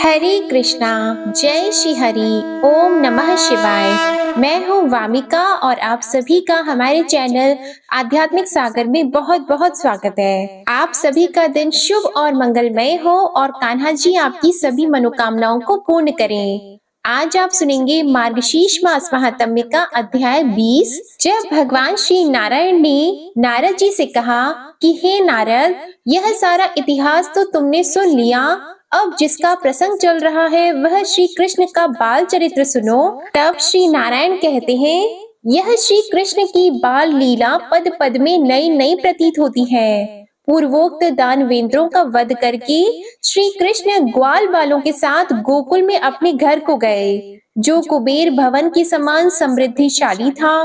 हरे कृष्णा। जय श्री हरि। ओम नमः शिवाय। मैं हूँ वामिका और आप सभी का हमारे चैनल आध्यात्मिक सागर में बहुत बहुत स्वागत है। आप सभी का दिन शुभ और मंगलमय हो और कान्हा जी आपकी सभी मनोकामनाओं को पूर्ण करें। आज आप सुनेंगे मार्गशीर्ष मास महात्म्य का अध्याय 20। जब भगवान श्री नारायण ने नारद जी से कहा कि हे नारद, यह सारा इतिहास तो तुमने सुन लिया, अब जिसका प्रसंग चल रहा है वह श्री कृष्ण का बाल चरित्र सुनो। तब श्री नारायण कहते हैं, यह श्री कृष्ण की बाल लीला पद पद में नई नई प्रतीत होती है। पूर्वोक्त दानवेंद्रों का वध करके श्री कृष्ण ग्वाल बालों के साथ गोकुल में अपने घर को गए, जो कुबेर भवन के समान समृद्धिशाली था।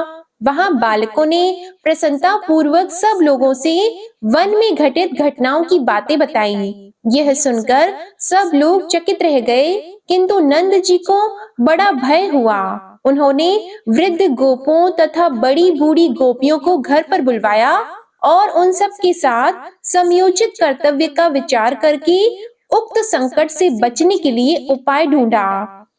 वहां बालकों ने प्रसन्नता पूर्वक सब लोगों से वन में घटित घटनाओं की बातें बताई। यह सुनकर सब लोग चकित रह गए, किंतु नंद जी को बड़ा भय हुआ। उन्होंने वृद्ध गोपों तथा बड़ी बूढ़ी गोपियों को घर पर बुलवाया और उन सब के साथ समयोचित कर्तव्य का विचार करके उक्त संकट से बचने के लिए उपाय ढूंढा।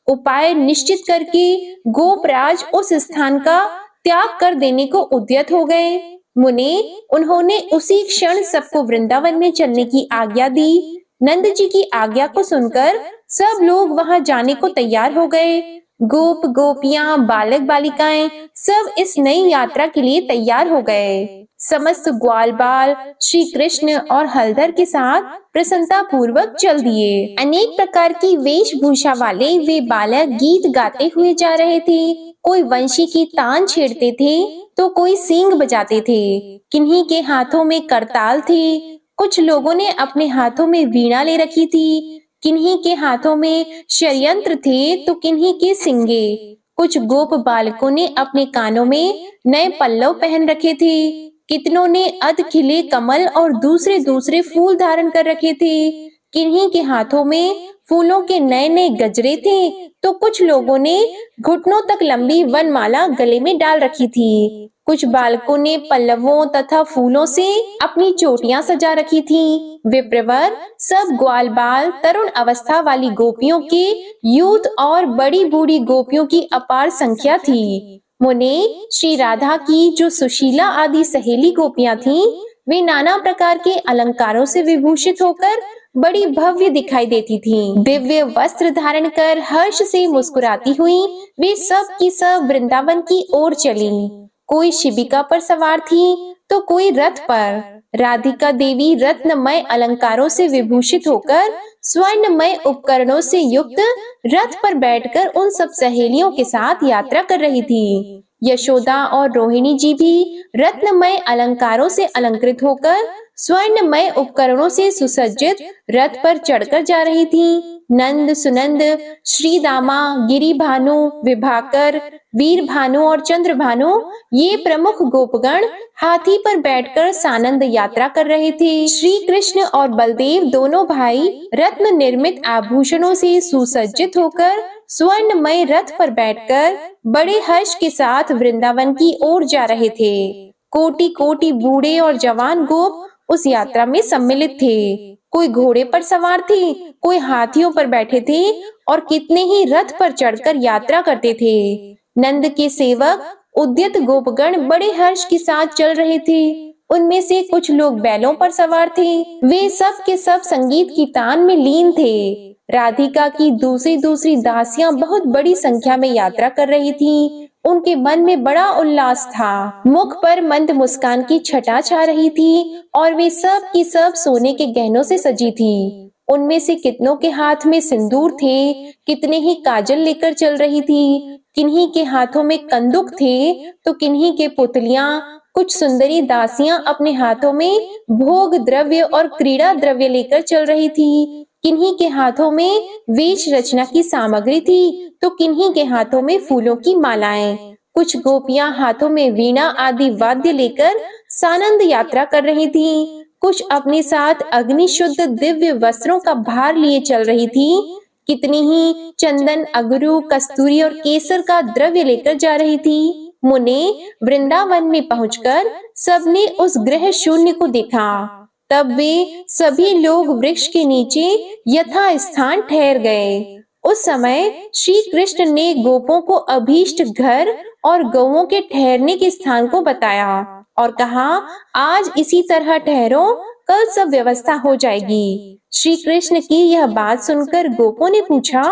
उपाय निश्चित करके गोपराज उस स्थान का त्याग कर देने को उद्यत हो गए। मुने, उन्होंने उसी क्षण सबको वृंदावन में चलने की आज्ञा दी। नंद जी की आज्ञा को सुनकर सब लोग वहां जाने को तैयार हो गए। गोप गोपियां, बालक बालिकाएं सब इस नई यात्रा के लिए तैयार हो गए। समस्त ग्वाल बाल श्री कृष्ण और हलधर के साथ प्रसन्नता पूर्वक चल दिए। अनेक प्रकार की वेशभूषा वाले वे बालक गीत गाते हुए जा रहे थे। कोई वंशी की तान छेड़ते थे तो कोई सींग बजाते थे। किन्हीं के हाथों में करताल थे। कुछ लोगों ने अपने हाथों में वीणा ले रखी थी। किन्हीं के हाथों में षड्यंत्र थे तो किन्हीं के सिंगे। कुछ गोप बालकों ने अपने कानों में नए पल्लव पहन रखे थे। कितनों ने अध खिले कमल और दूसरे दूसरे फूल धारण कर रखे थे। किन्हीं के हाथों में फूलों के नए नए गजरे थे तो कुछ लोगों ने घुटनों तक लंबी वनमाला गले में डाल रखी थी। कुछ बालकों ने पल्लवों तथा फूलों से अपनी चोटियां सजा रखी थी। विप्रवर सब ग्वाल बाल तरुण अवस्था वाली गोपियों के यूथ और बड़ी बूढ़ी गोपियों की अपार संख्या थी। मुने, श्री राधा की जो सुशीला आदि सहेली गोपियां थीं, वे नाना प्रकार के अलंकारों से विभूषित होकर बड़ी भव्य दिखाई देती थीं। दिव्य वस्त्र धारण कर हर्ष से मुस्कुराती हुई वे सब की सब वृंदावन की ओर चलीं। कोई शिबिका पर सवार थी तो कोई रथ पर। राधिका देवी रत्नमय अलंकारों से विभूषित होकर स्वर्णमय उपकरणों से युक्त रथ पर बैठकर उन सब सहेलियों के साथ यात्रा कर रही थी। यशोदा और रोहिणी जी भी रत्नमय अलंकारों से अलंकृत होकर स्वर्णमय उपकरणों से सुसज्जित रथ पर चढ़कर जा रही थीं। नंद, सुनंद, श्री दामा, गिरी भानु, विभाकर, वीर भानु और चंद्र भानु ये प्रमुख गोपगण हाथी पर बैठकर सानंद यात्रा कर रहे थे। श्री कृष्ण और बलदेव दोनों भाई रत्न निर्मित आभूषणों से सुसज्जित होकर स्वर्णमय रथ पर बैठकर बड़े हर्ष के साथ वृंदावन की ओर जा रहे थे। कोटि कोटि बूढ़े और जवान गोप उस यात्रा में सम्मिलित थे। कोई घोड़े पर सवार थे, कोई हाथियों पर बैठे थे और कितने ही रथ पर चढ़कर यात्रा करते थे। नंद के सेवक उद्यत गोपगण बड़े हर्ष के साथ चल रहे थे। उनमें से कुछ लोग बैलों पर सवार थे। वे सब के सब संगीत की तान में लीन थे। राधिका की दूसरी दूसरी दासियां बहुत बड़ी संख्या में यात्रा कर रही थीं। उनके मन में बड़ा उल्लास था। मुख पर मंद मुस्कान की छटा छा रही थी और वे सब की सब सोने के गहनों से सजी थी। उनमें से कितनों के हाथ में सिंदूर थे, कितने ही काजल लेकर चल रही थी। किन्हीं के हाथों में कंदुक थे तो किन्हीं के पुतलियां। कुछ सुंदरी दासियां अपने हाथों में भोग द्रव्य और क्रीड़ा द्रव्य लेकर चल रही थी। किन्हीं के हाथों में वेश रचना की सामग्री थी तो किन्हीं के हाथों में फूलों की मालाएं। कुछ गोपियां हाथों में वीणा आदि वाद्य लेकर सानंद यात्रा कर रही थीं। कुछ अपने साथ अग्नि शुद्ध दिव्य वस्त्रों का भार लिए चल रही थीं। कितनी ही चंदन, अगरू, कस्तूरी और केसर का द्रव्य लेकर जा रही थी। मुने, वृंदावन में पहुंचकर सबने उस गृह शून्य को देखा। तब वे सभी लोग वृक्ष के नीचे यथा स्थान ठहर गए। उस समय श्री कृष्ण ने गोपों को अभीष्ट घर और गौओं के ठहरने के स्थान को बताया और कहा, आज इसी तरह ठहरो, कल सब व्यवस्था हो जाएगी। श्री कृष्ण की यह बात सुनकर गोपों ने पूछा,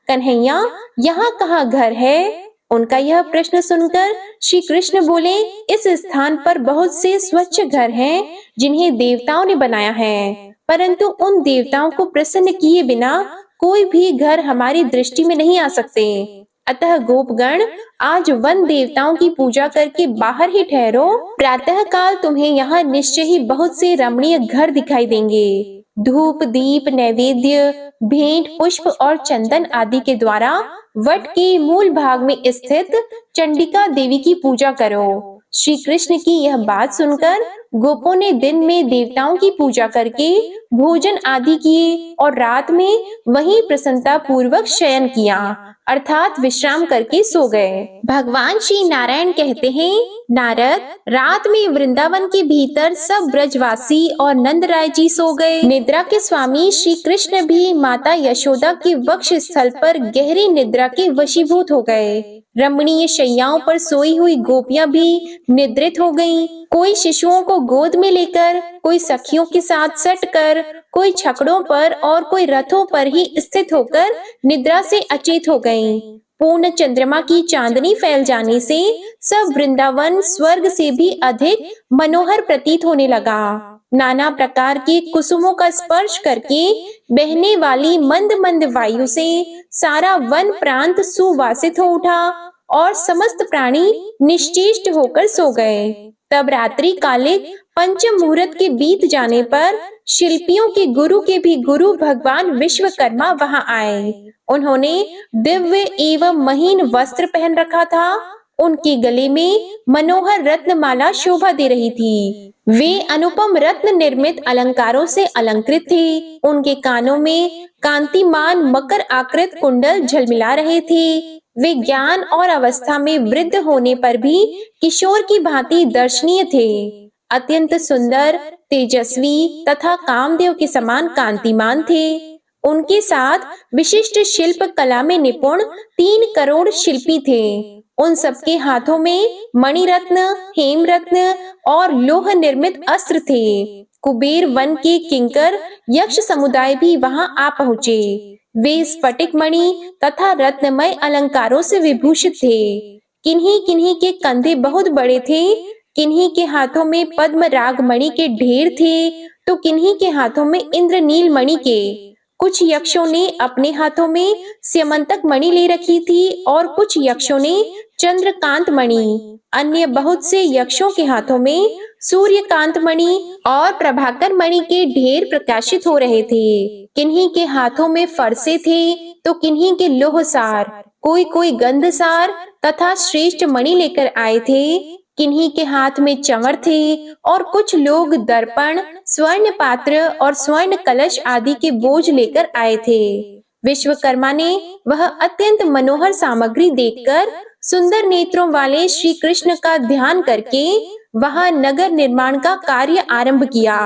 कन्हैया, यहाँ कहाँ घर है? उनका यह प्रश्न सुनकर श्री कृष्ण बोले, इस स्थान पर बहुत से स्वच्छ घर हैं, जिन्हें देवताओं ने बनाया है, परंतु उन देवताओं को प्रसन्न किए बिना कोई भी घर हमारी दृष्टि में नहीं आ सकते। अतः गोपगण, आज वन देवताओं की पूजा करके बाहर ही ठहरो। प्रातः काल तुम्हें यहाँ निश्चय ही बहुत से रमणीय घर दिखाई देंगे। धूप दीप नैवेद्य भेंट पुष्प और चंदन आदि के द्वारा वट के मूल भाग में स्थित चंडिका देवी की पूजा करो। श्री कृष्ण की यह बात सुनकर गोपों ने दिन में देवताओं की पूजा करके भोजन आदि किए और रात में वहीं प्रसन्नता पूर्वक शयन किया, अर्थात विश्राम करके सो गए। भगवान श्री नारायण कहते हैं, नारद, रात में वृंदावन के भीतर सब ब्रजवासी और नंदराय जी सो गए। निद्रा के स्वामी श्री कृष्ण भी माता यशोदा के वक्ष स्थल पर गहरी निद्रा के वशीभूत हो गए। रमणीय शैयाओं पर सोई हुई गोपियां भी निद्रित हो गईं। कोई शिशुओं को गोद में लेकर, कोई सखियों के साथ सटकर, कोई छकड़ों पर और कोई रथों पर ही स्थित होकर निद्रा से अचेत हो गईं। पूर्ण चंद्रमा की चांदनी फैल जाने से सब वृंदावन स्वर्ग से भी अधिक मनोहर प्रतीत होने लगा। नाना प्रकार के कुसुमों का स्पर्श करके बहने वाली मंद मंद वायु से सारा वन प्रांत सुवासित हो उठा और समस्त प्राणी निश्चेष्ट होकर सो गए। तब रात्रि कालिक पंचम मुहूर्त के बीत जाने पर शिल्पियों के गुरु के भी गुरु भगवान विश्वकर्मा वहां आए। उन्होंने दिव्य एवं महीन वस्त्र पहन रखा था। उनके गले में मनोहर रत्नमाला शोभा दे रही थी। वे अनुपम रत्न निर्मित अलंकारों से अलंकृत थे। उनके कानों में कांतिमान मकर आकृत कुंडल झलमिला रहे थे। वे ज्ञान और अवस्था में वृद्ध होने पर भी किशोर की भांति दर्शनीय थे। अत्यंत सुंदर, तेजस्वी तथा कामदेव के समान कांतिमान थे। उनके साथ विशिष्ट शिल्प कला में निपुण 3 करोड़ शिल्पी थे। उन सबके हाथों में मणिरत्न, हेमरत्न और लोह निर्मित अस्त्र थे। कुबेर वन के किंकर यक्ष समुदाय भी वहां आ पहुँचे। वे स्फटिक मणि तथा रत्नमय अलंकारों से विभूषित थे। किन्हीं किन्हीं के कंधे बहुत बड़े थे, किन्हीं के हाथों में पद्म राग मणि के ढेर थे, तो किन्हीं के हाथों में इंद्रनील मणि के। कुछ यक्षों ने अपने हाथों में स्यमंतक मणि ले रखी थी और कुछ यक्षों ने चंद्रकांत मणि। अन्य बहुत से यक्षों के हाथों में सूर्यकांत मणि और प्रभाकर मणि के ढेर प्रकाशित हो रहे थे। किन्हीं के हाथों में फरसे थे तो किन्हीं के लोहसार, कोई कोई गंधसार तथा श्रेष्ठ मणि लेकर आए थे। किन्हीं के हाथ में चंवर थे और कुछ लोग दर्पण, स्वर्ण पात्र और स्वर्ण कलश आदि के बोझ लेकर आए थे। विश्वकर्मा ने वह अत्यंत मनोहर सामग्री देखकर सुंदर नेत्रों वाले श्री कृष्ण का ध्यान करके वहां नगर निर्माण का कार्य आरंभ किया।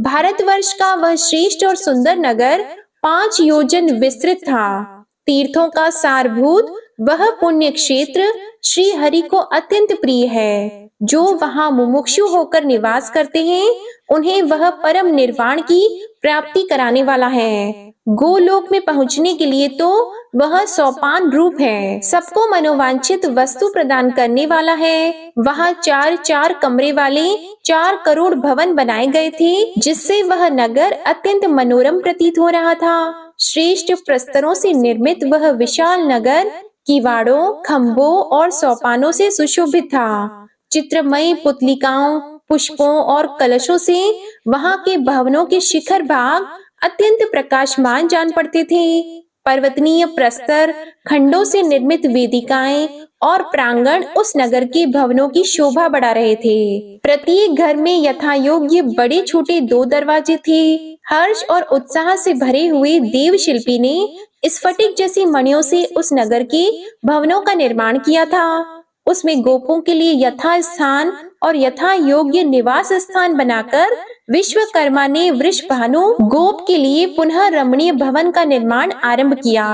भारतवर्ष का वह श्रेष्ठ और सुंदर नगर 5 योजन विस्तृत था। तीर्थों का सारभूत वह पुण्य क्षेत्र श्री हरि को अत्यंत प्रिय है। जो वहां मुमुक्षु होकर निवास करते हैं, उन्हें वह परम निर्वाण की प्राप्ति कराने वाला है। गोलोक में पहुंचने के लिए तो वह सोपान रूप है। सबको मनोवांछित वस्तु प्रदान करने वाला है। वहां 4-4 कमरे वाले 4 करोड़ भवन बनाए गए थे, जिससे वह नगर अत्यंत मनोरम प्रतीत हो रहा था। श्रेष्ठ प्रस्तरों से निर्मित वह विशाल नगर किवाड़ों, खंभों और सोपानों से सुशोभित था। चित्रमय पुतलिकाओं, पुष्पों और कलशों से वहां के भवनों के शिखर भाग अत्यंत प्रकाशमान जान पड़ते थे। पर्वतनीय प्रस्तर, खंडों से निर्मित वेदिकाएं और प्रांगण उस नगर के भवनों की शोभा बढ़ा रहे थे। प्रत्येक घर में यथा योग्य बड़े छोटे 2 दरवाजे थे। हर्ष और उत्साह से भरे हुए देव शिल्पी ने स्फटिक जैसी मणियों से उस नगर के भवनों का निर्माण किया था। उसमें गोपों के लिए यथा स्थान और यथा योग्य निवास स्थान बनाकर विश्वकर्मा ने वृषभानु गोप के लिए पुनः रमणीय भवन का निर्माण आरंभ किया।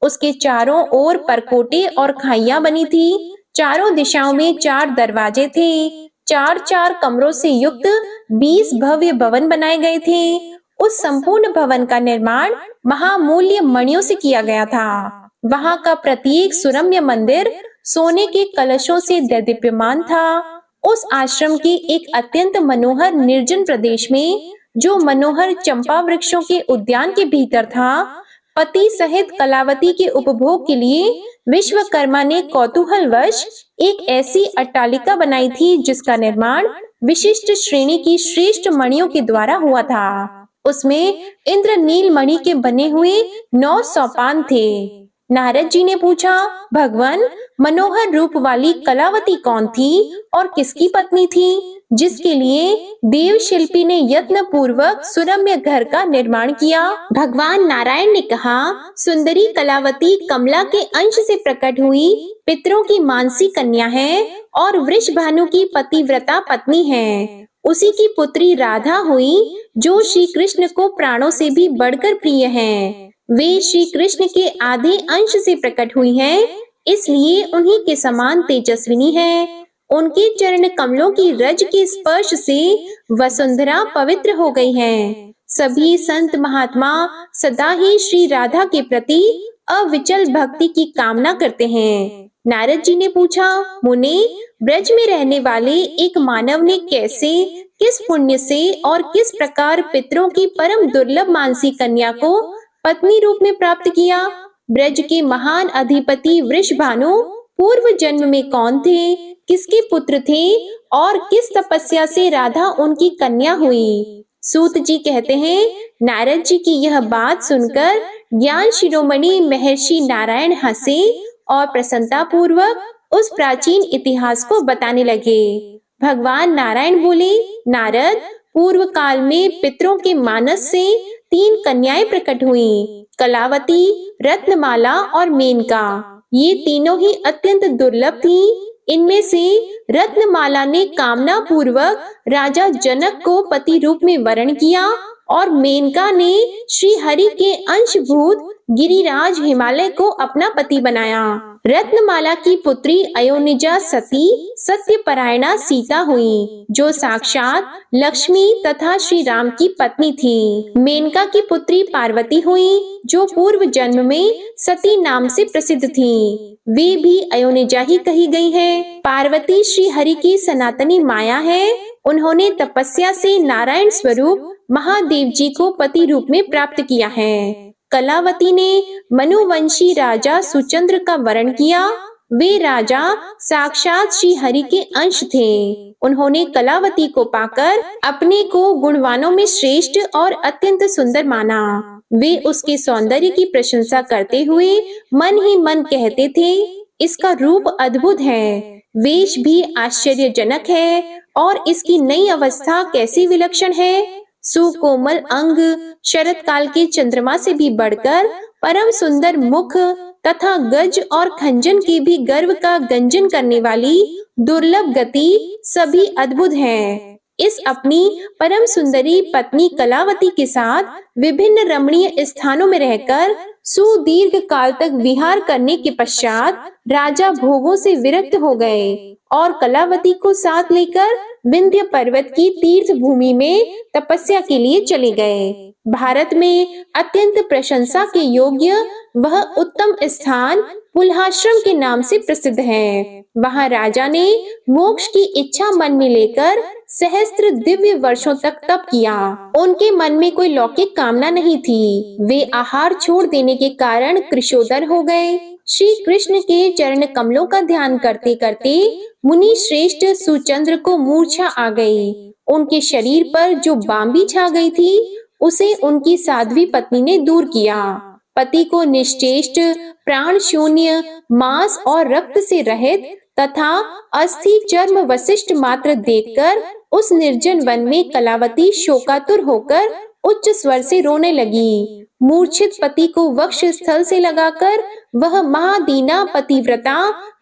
उसके चारों ओर परकोटे और खाइयां बनी थी। चारों दिशाओं में 4 दरवाजे थे। 4-4 कमरों से युक्त 20 भव्य भवन बनाए गए थे। उस संपूर्ण भवन का निर्माण महामूल्य मणियों से किया गया था। वहां का प्रत्येक सुरम्य मंदिर सोने के कलशों से दीप्यमान था। उस आश्रम के एक अत्यंत मनोहर निर्जन प्रदेश में, जो मनोहर चंपा वृक्षों के उद्यान के भीतर था, पति सहित कलावती के उपभोग के लिए विश्वकर्मा ने कौतूहलवश एक ऐसी अट्टालिका बनाई थी जिसका निर्माण विशिष्ट श्रेणी की श्रेष्ठ मणियों के द्वारा हुआ था। उसमें इंद्रनील मणि के बने हुए 9 सोपान थे। नारद जी ने पूछा, भगवान, मनोहर रूप वाली कलावती कौन थी और किसकी पत्नी थी, जिसके लिए देव शिल्पी ने यत्न पूर्वक सुरम्य घर का निर्माण किया? भगवान नारायण ने कहा, सुंदरी कलावती कमला के अंश से प्रकट हुई पितरों की मानसी कन्या है और वृषभानु की पतिव्रता पत्नी है। उसी की पुत्री राधा हुई, जो श्री कृष्ण को प्राणों से भी बढ़कर प्रिय है। वे श्री कृष्ण के आधे अंश से प्रकट हुई हैं, इसलिए उन्हीं के समान तेजस्विनी है। उनके चरण कमलों की रज के स्पर्श से वसुंधरा पवित्र हो गई है। सभी संत महात्मा सदा ही श्री राधा के प्रति अविचल भक्ति की कामना करते हैं। नारद जी ने पूछा, मुनि, ब्रज में रहने वाले एक मानव ने कैसे, किस पुण्य से और किस प्रकार पितरों की परम दुर्लभ मानसी कन्या को पत्नी रूप में प्राप्त किया? ब्रज के महान अधिपति वृषभानु पूर्व जन्म में कौन थे, किसके पुत्र थे और किस तपस्या से राधा उनकी कन्या हुई? सूत जी कहते हैं, नारद जी की यह बात सुनकर ज्ञान शिरोमणि महर्षि नारायण हंसे और प्रसन्नता पूर्वक उस प्राचीन इतिहास को बताने लगे। भगवान नारायण बोले, नारद, पूर्व काल में पितरों के मानस से 3 कन्याएं प्रकट हुई, कलावती, रत्नमाला और मेनका। ये तीनों ही अत्यंत दुर्लभ थीं। इनमें से रत्नमाला ने कामना पूर्वक राजा जनक को पति रूप में वरण किया और मेनका ने श्री हरि के अंशभूत गिरिराज हिमालय को अपना पति बनाया। रत्नमाला की पुत्री अयोनिजा सती सत्यपरायणा सीता हुई, जो साक्षात लक्ष्मी तथा श्री राम की पत्नी थी। मेनका की पुत्री पार्वती हुई, जो पूर्व जन्म में सती नाम से प्रसिद्ध थी। वे भी अयोनिजा ही कही गई हैं। पार्वती श्री हरि की सनातनी माया है। उन्होंने तपस्या से नारायण स्वरूप महादेव जी को पति रूप में प्राप्त किया है। कलावती ने मनुवंशी राजा सुचंद्र का वरण किया। वे राजा साक्षात श्री हरि के अंश थे। उन्होंने कलावती को पाकर अपने को गुणवानों में श्रेष्ठ और अत्यंत सुंदर माना। वे उसके सौंदर्य की प्रशंसा करते हुए मन ही मन कहते थे, इसका रूप अद्भुत है, वेश भी आश्चर्यजनक है और इसकी नई अवस्था कैसी विलक्षण है। सुकोमल अंग, शरत काल के चंद्रमा से भी बढ़कर परम सुंदर मुख तथा गज और खंजन के भी गर्व का गंजन करने वाली दुर्लभ गति सभी अद्भुत हैं। इस अपनी परम सुंदरी पत्नी कलावती के साथ विभिन्न रमणीय स्थानों में रहकर सुदीर्घ काल तक विहार करने के पश्चात राजा भोगों से विरक्त हो गए और कलावती को साथ लेकर विंध्य पर्वत की तीर्थ भूमि में तपस्या के लिए चले गए। भारत में अत्यंत प्रशंसा के योग्य वह उत्तम स्थान पुल्हाश्रम के नाम से प्रसिद्ध है। वहाँ राजा ने मोक्ष की इच्छा मन में लेकर सहस्त्र दिव्य वर्षों तक तप किया। उनके मन में कोई लौकिक कामना नहीं थी। वे आहार छोड़ देने के कारण कृशोदर हो गए। श्री कृष्ण के चरण कमलों का ध्यान करते करते मुनि श्रेष्ठ सुचंद्र को मूर्छा आ गई। उनके शरीर पर जो बांबी छा गई थी, उसे उनकी साध्वी पत्नी ने दूर किया। पति को निश्चेष्ट, प्राण शून्य, मांस और रक्त से रहित तथा अस्थि चर्म वशिष्ठ मात्र देखकर उस निर्जन वन में कलावती शोकातुर होकर उच्च स्वर से रोने लगी। मूर्छित पति को वक्ष स्थल से लगाकर वह महादीना पतिव्रता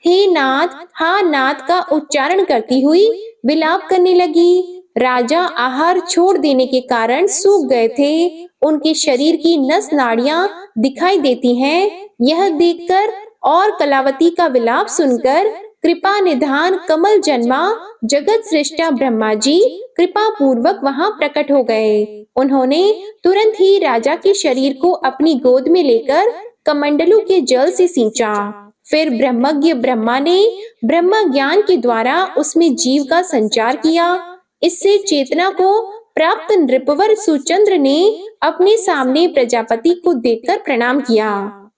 हे नाथ, हा नाथ का उच्चारण करती हुई विलाप करने लगी। राजा आहार छोड़ देने के कारण सूख गए थे। उनके शरीर की नस नाड़ियां दिखाई देती हैं। यह देखकर और कलावती का विलाप सुनकर कृपा निधान कमल जन्मा जगत सृष्टा ब्रह्मा जी कृपा पूर्वक वहां प्रकट हो गए। उन्होंने तुरंत ही राजा के शरीर को अपनी गोद में लेकर कमंडलू के जल से सींचा। फिर ब्रह्मज्ञ ब्रह्मा ने ब्रह्म ज्ञान के द्वारा उसमें जीव का संचार किया। इससे चेतना को प्राप्त नृपवर सुचंद्र ने अपने सामने प्रजापति को देखकर प्रणाम किया।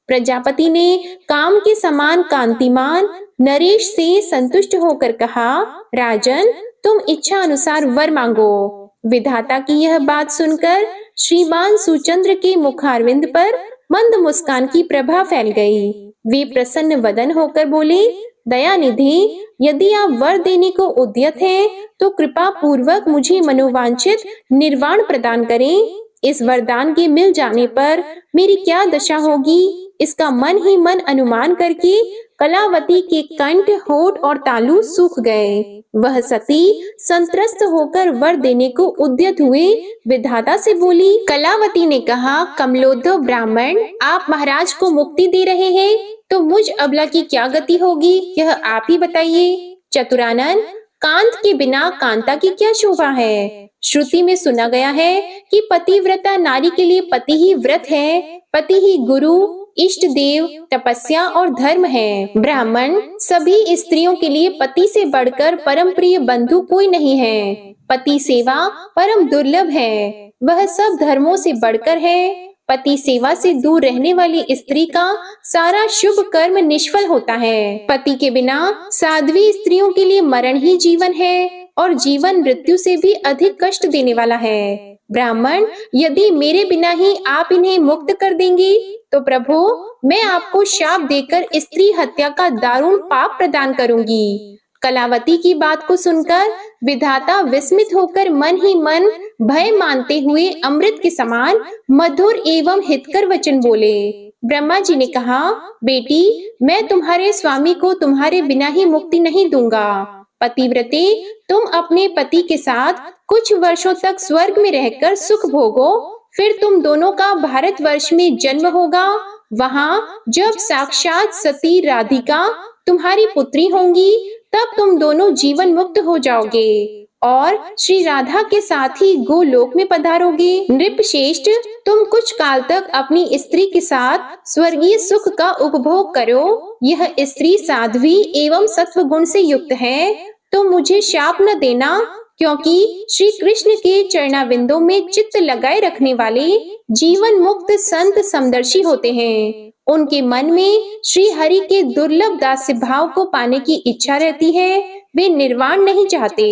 प्रजापति ने काम के समान कांतिमान नरेश से संतुष्ट होकर कहा, राजन, तुम इच्छा अनुसार वर मांगो। विधाता की यह बात सुनकर श्रीमान सुचंद्र के मुखारविंद पर मंद मुस्कान की प्रभा फैल गई। वे प्रसन्न वदन होकर बोले, दयानिधि, यदि आप वर देने को उद्यत हैं, तो कृपा पूर्वक मुझे मनोवांछित निर्वाण प्रदान करें। इस वरदान के मिल जाने पर मेरी क्या दशा होगी, इसका मन ही मन अनुमान करके कलावती के कंठ, होठ और तालु सूख गए। वह सती संत्रस्त होकर वर देने को उद्यत हुए विधाता से बोली। कलावती ने कहा, कमलोद्धव ब्राह्मण, आप महाराज को मुक्ति दे रहे हैं, तो मुझ अबला की क्या गति होगी, यह आप ही बताइए। चतुरानन, कांत के बिना कांता की क्या शोभा है। श्रुति में सुना गया है कि पतिव्रता नारी के लिए पति ही व्रत है, पति ही गुरु, इष्ट देव, तपस्या और धर्म है। ब्राह्मण, सभी स्त्रियों के लिए पति से बढ़कर परम प्रिय बंधु कोई नहीं है। पति सेवा परम दुर्लभ है, वह सब धर्मों से बढ़कर है। पति सेवा से दूर रहने वाली स्त्री का सारा शुभ कर्म निष्फल होता है। पति के बिना साध्वी स्त्रियों के लिए मरण ही जीवन है और जीवन मृत्यु से भी अधिक कष्ट देने वाला है। ब्राह्मण, यदि मेरे बिना ही आप इन्हें मुक्त कर देंगे, तो प्रभु, मैं आपको शाप देकर स्त्री हत्या का दारुण पाप प्रदान करूंगी। कलावती की बात को सुनकर विधाता विस्मित होकर मन ही मन भय मानते हुए अमृत के समान मधुर एवं हितकर वचन बोले। ब्रह्मा जी ने कहा, बेटी, मैं तुम्हारे स्वामी को तुम्हारे बिना ही मुक्ति नहीं दूंगा। पतिव्रते, तुम अपने पति के साथ कुछ वर्षों तक स्वर्ग में रहकर सुख भोगो, फिर तुम दोनों का भारतवर्ष में जन्म होगा। वहाँ जब साक्षात सती राधिका तुम्हारी पुत्री होंगी, तब तुम दोनों जीवन मुक्त हो जाओगे और श्री राधा के साथ ही गोलोक में पधारोगे। नृपश्रेष्ठ, तुम कुछ काल तक अपनी स्त्री के साथ स्वर्गीय सुख का उपभोग करो। यह स्त्री साध्वी एवं सत्व गुण से युक्त है, तो मुझे शाप न देना, क्योंकि श्री कृष्ण के चरणाविंदों में चित्त लगाए रखने वाले जीवन मुक्त संत समदर्शी होते हैं। उनके मन में श्री हरि के दुर्लभ दास्य भाव को पाने की इच्छा रहती है, वे निर्वाण नहीं चाहते।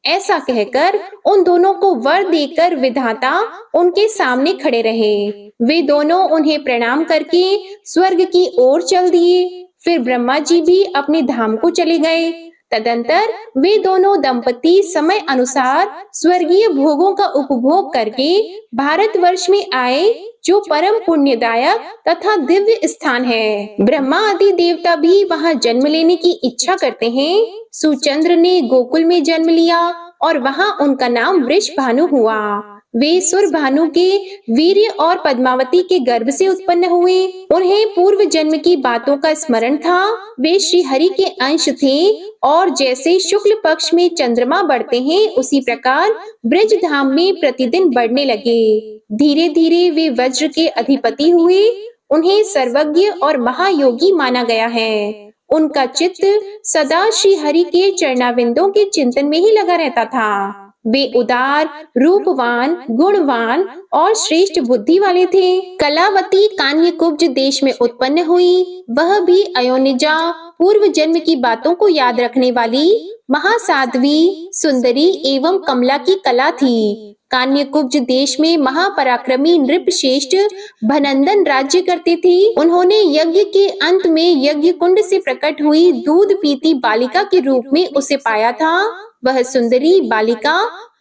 ऐसा कहकर उन दोनों को वर देकर विधाता उनके सामने खड़े रहे। वे दोनों उन्हें प्रणाम करके स्वर्ग की ओर चल दिए। फिर ब्रह्मा जी भी अपने धाम को चले गए। तदंतर वे दोनों दंपति समय अनुसार स्वर्गीय भोगों का उपभोग करके भारतवर्ष में आए, जो परम पुण्यदायक तथा दिव्य स्थान है। ब्रह्मा आदि देवता भी वहां जन्म लेने की इच्छा करते हैं। सुचंद्र ने गोकुल में जन्म लिया और वहां उनका नाम वृषभानु हुआ। वे सुरभानु के वीर्य और पद्मावती के गर्भ से उत्पन्न हुए। उन्हें पूर्व जन्म की बातों का स्मरण था। वे श्री हरि के अंश थे और जैसे शुक्ल पक्ष में चंद्रमा बढ़ते हैं, उसी प्रकार ब्रज धाम में प्रतिदिन बढ़ने लगे। धीरे धीरे वे वज्र के अधिपति हुए। उन्हें सर्वज्ञ और महायोगी माना गया है। उनका चित्त सदा श्री हरि के चरणाविंदों के चिंतन में ही लगा रहता था। वे उदार, रूपवान, गुणवान और श्रेष्ठ बुद्धि वाले थे। कलावती कान्यकुब्ज देश में उत्पन्न हुई। वह भी अयोनिजा, पूर्व जन्म की बातों को याद रखने वाली महासाध्वी, सुंदरी एवं कमला की कला थी। कान्यकुब्ज देश में महापराक्रमी नृपश्रेष्ठ भनंदन राज्य करते थे। उन्होंने यज्ञ के अंत में यज्ञ कुंड से प्रकट हुई दूध पीती बालिका के रूप में उसे पाया था। वह सुंदरी बालिका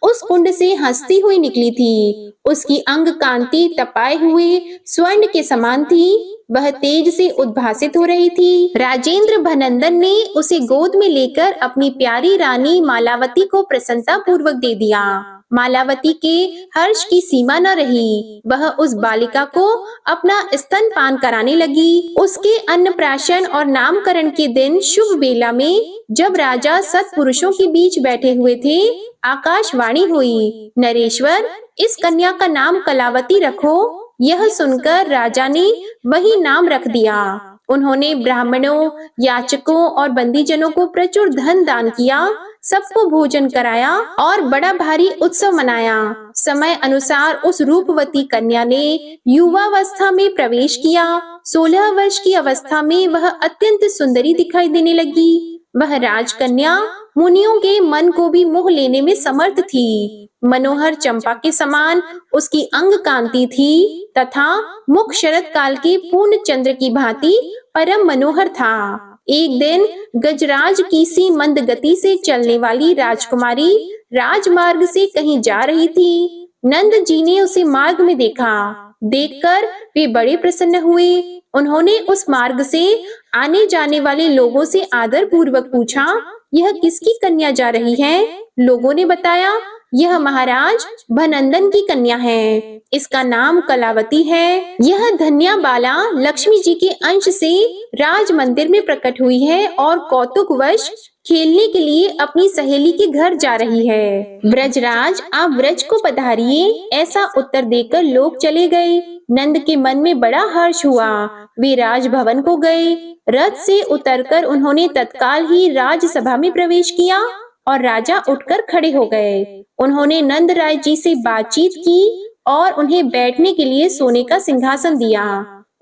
उस कुंड से हंसती हुई निकली थी। उसकी अंग कांति तपाए हुए स्वर्ण के समान थी। वह तेज से उद्भासित हो रही थी। राजेंद्र भनंदन ने उसे गोद में लेकर अपनी प्यारी रानी मालावती को प्रसन्नता पूर्वक दे दिया। मालावती के हर्ष की सीमा न रही। वह उस बालिका को अपना स्तनपान कराने लगी। उसके अन्नप्राशन और नामकरण के दिन शुभ बेला में जब राजा सत्पुरुषों के बीच बैठे हुए थे, आकाशवाणी हुई, नरेश्वर, इस कन्या का नाम कलावती रखो। यह सुनकर राजा ने वही नाम रख दिया। उन्होंने ब्राह्मणों, याचकों और बंदीजनों को प्रचुर धन दान किया, सबको भोजन कराया और बड़ा भारी उत्सव मनाया। समय अनुसार उस रूपवती कन्या ने युवावस्था में प्रवेश किया। 16 वर्ष की अवस्था में वह अत्यंत सुंदरी दिखाई देने लगी। वह राजकन्या मुनियों के मन को भी मोह लेने में समर्थ थी। मनोहर चंपा के समान उसकी अंग कांति थी तथा मुख शरद काल के पूर्ण चंद्र की भांति परम मनोहर था। एक दिन गजराज की सी मंद गति से चलने वाली राजकुमारी राजमार्ग से कहीं जा रही थी। नंद जी ने उसे मार्ग में देखा। देखकर वे बड़े प्रसन्न हुए। उन्होंने उस मार्ग से आने जाने वाले लोगों से आदर पूर्वक पूछा, यह किसकी कन्या जा रही है? लोगों ने बताया, यह महाराज भनंदन की कन्या है। इसका नाम कलावती है। यह धन्या बाला लक्ष्मी जी के अंश से राज मंदिर में प्रकट हुई है और कौतुकवश खेलने के लिए अपनी सहेली के घर जा रही है। ब्रजराज, आप ब्रज को पधारिए। ऐसा उत्तर देकर लोग चले गए। नंद के मन में बड़ा हर्ष हुआ। वे राजभवन को गए। रथ से उतरकर उन्होंने तत्काल ही राजसभा में प्रवेश किया और राजा उठकर खड़े हो गए। उन्होंने नंद राय जी से बातचीत की और उन्हें बैठने के लिए सोने का सिंहासन दिया।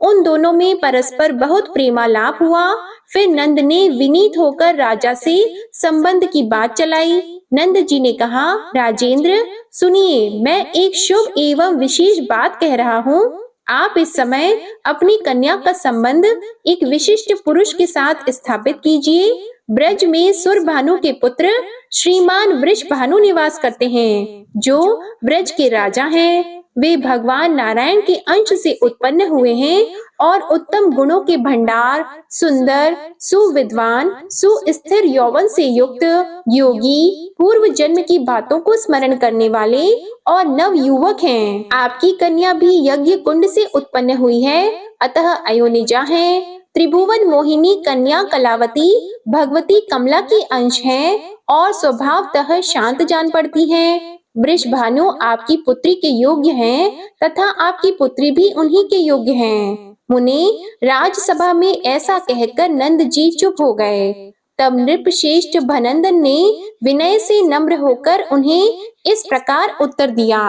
उन दोनों में परस्पर बहुत प्रेमालाप हुआ। फिर नंद ने विनीत होकर राजा से संबंध की बात चलाई। नंद जी ने कहा, राजेंद्र सुनिए, मैं एक शुभ एवं विशेष बात कह रहा हूँ। आप इस समय अपनी कन्या का संबंध एक विशिष्ट पुरुष के साथ स्थापित कीजिए। ब्रज में सुरभानु के पुत्र श्रीमान वृषभानु निवास करते हैं, जो ब्रज के राजा हैं। वे भगवान नारायण के अंश से उत्पन्न हुए हैं और उत्तम गुणों के भंडार, सुंदर, सुविद्वान, सुस्थिर यौवन से युक्त, योगी, पूर्व जन्म की बातों को स्मरण करने वाले और नव युवक हैं। आपकी कन्या भी यज्ञ कुंड से उत्पन्न हुई है, अतः अयोनिजा है। त्रिभुवन मोहिनी कन्या कलावती भगवती कमला की अंश है और स्वभावतः शांत जान पड़ती है। वृषभानु आपकी पुत्री के योग्य हैं तथा आपकी पुत्री भी उन्हीं के योग्य हैं। मुनि, राजसभा में ऐसा कहकर नंद जी चुप हो गए। तब नृपश्रेष्ठ भनंदन ने विनय से नम्र होकर उन्हें इस प्रकार उत्तर दिया।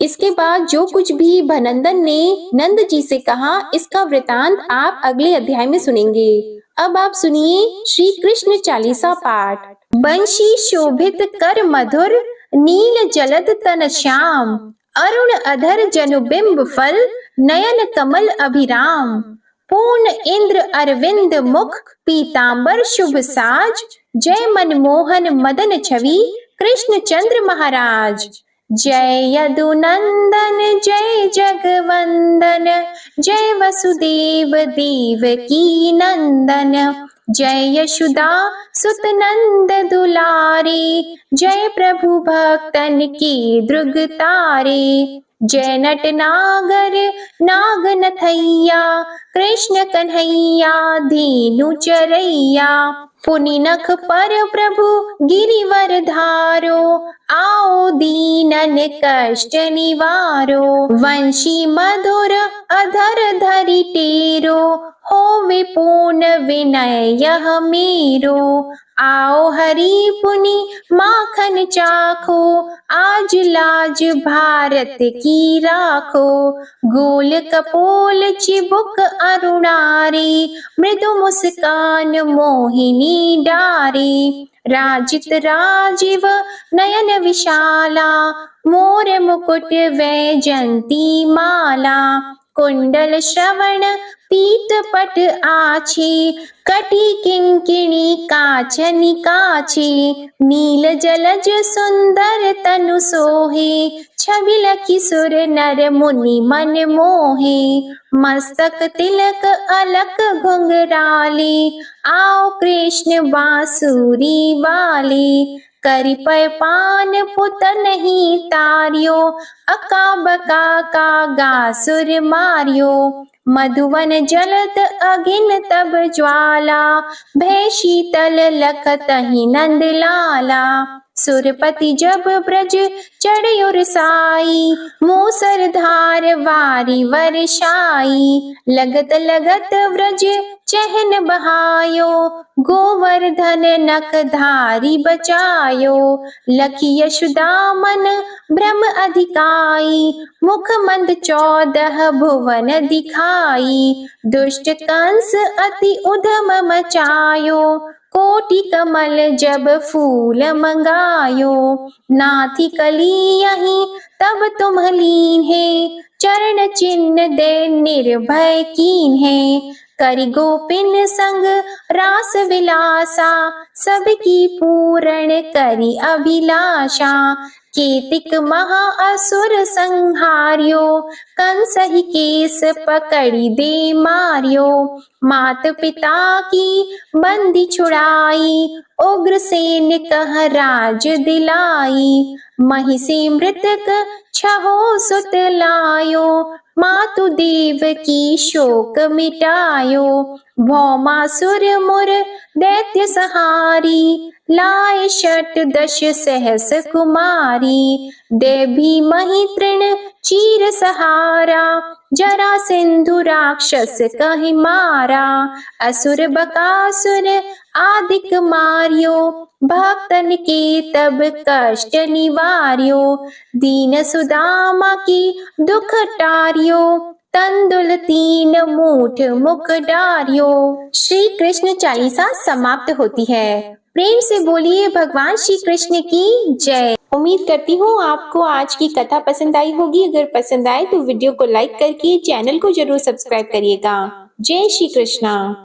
इसके बाद जो कुछ भी भनंदन ने नंद जी से कहा, इसका वृतांत आप अगले अध्याय में सुनेंगे। अब आप सुनिए श्री कृष्ण चालीसा पाठ। बंशी शोभित कर मधुर, नील जलद तन श्याम, अरुण अधर जनुबिंब फल, नयन कमल अभिराम, पूर्ण इंद्र अरविंद मुख, पीतांबर शुभ साज, जय मनमोहन मदन छवि, कृष्ण चंद्र महाराज। जय यदुनंदन जय जगवंदन, जय वसुदेव देवकी नंदन, जय यशोदा सुत नंद दुलारे, जय प्रभु भक्तन की द्रुग तारे, जय नट नागर नाग नथैया, कृष्ण कन्हैया धीनु चरैया, पुनि नख पर प्रभु गिरिवर धारो, आओ दीनन कष्ट निवारो, वंशी मधुर अधर धरि टेरो, हो विपूर्ण विनय यह मेरो, आओ हरि पुनि माखन चाखो, आज लाज भारत की राखो, गोल कपोल चिबुक अरुणारी, मृदु मुस्कान मोहिनी डारी, राजित राजीव नयन विशाला, मोर मुकुट वैजंती माला, कुंडल श्रवण पीत पट आछे, कटी किंकिणी काचनि काछे, नील जलज सुंदर तनु सोहे, छबिल किशोर नर मुनि मन मोहे, मस्तक तिलक अलक घुंघराले, आओ कृष्ण बांसुरी वाले, करि पय पान पुत नहीं तारियो, अका बका का गासुर मारियो, मधुवन जलत अगिन तब ज्वाला, भय शीतल लखतहि नंद लाला, सुरपति जब ब्रज चढ़्यो साई, मूसर धार वारी वर्षाई, लगत लगत व्रज चहन बहायो, गोवर्धन नख धारी बचायो, लखी यशोदा मन भ्रम अधिकाई, मुख मंद 14 भुवन दिखाई, दुष्ट कंस अति उधम मचायो, कोटि कमल जब फूल मंगायो, नाथी कली यहीं तब तुम लीन है, चरण चिन्ह दे निर्भय कीन है, करि गोपिन संग रास विलासा, सबकी पूर्ण करि अभिलाषा, केतिक महा असुर संहार्यो, कंस ही केस पकड़ी दे मारियो, मात पिता की बंदी छुड़ाई, उग्रसेन कह राज दिलाई, महिषी मृतक छहो सुत लायो, मातु देव की शोक मिटायो, भौमासुर मुर दैत्य सहारी, लाए 18 सहस कुमारी, देवी मही तृण चीर सहारा, जरा सिंधु राक्षस कहि मारा, असुर बकासुर आदिक मारियो, भक्तन के तब कष्ट निवार्यो, दीन सुदामा की दुख टारियो, तंदुल 3 मूठ मुख डारियो। श्री कृष्ण चालीसा समाप्त होती है। प्रेम से बोलिए भगवान श्री कृष्ण की जय। उम्मीद करती हूँ आपको आज की कथा पसंद आई होगी। अगर पसंद आए तो वीडियो को लाइक करके चैनल को जरूर सब्सक्राइब करिएगा। जय श्री कृष्णा।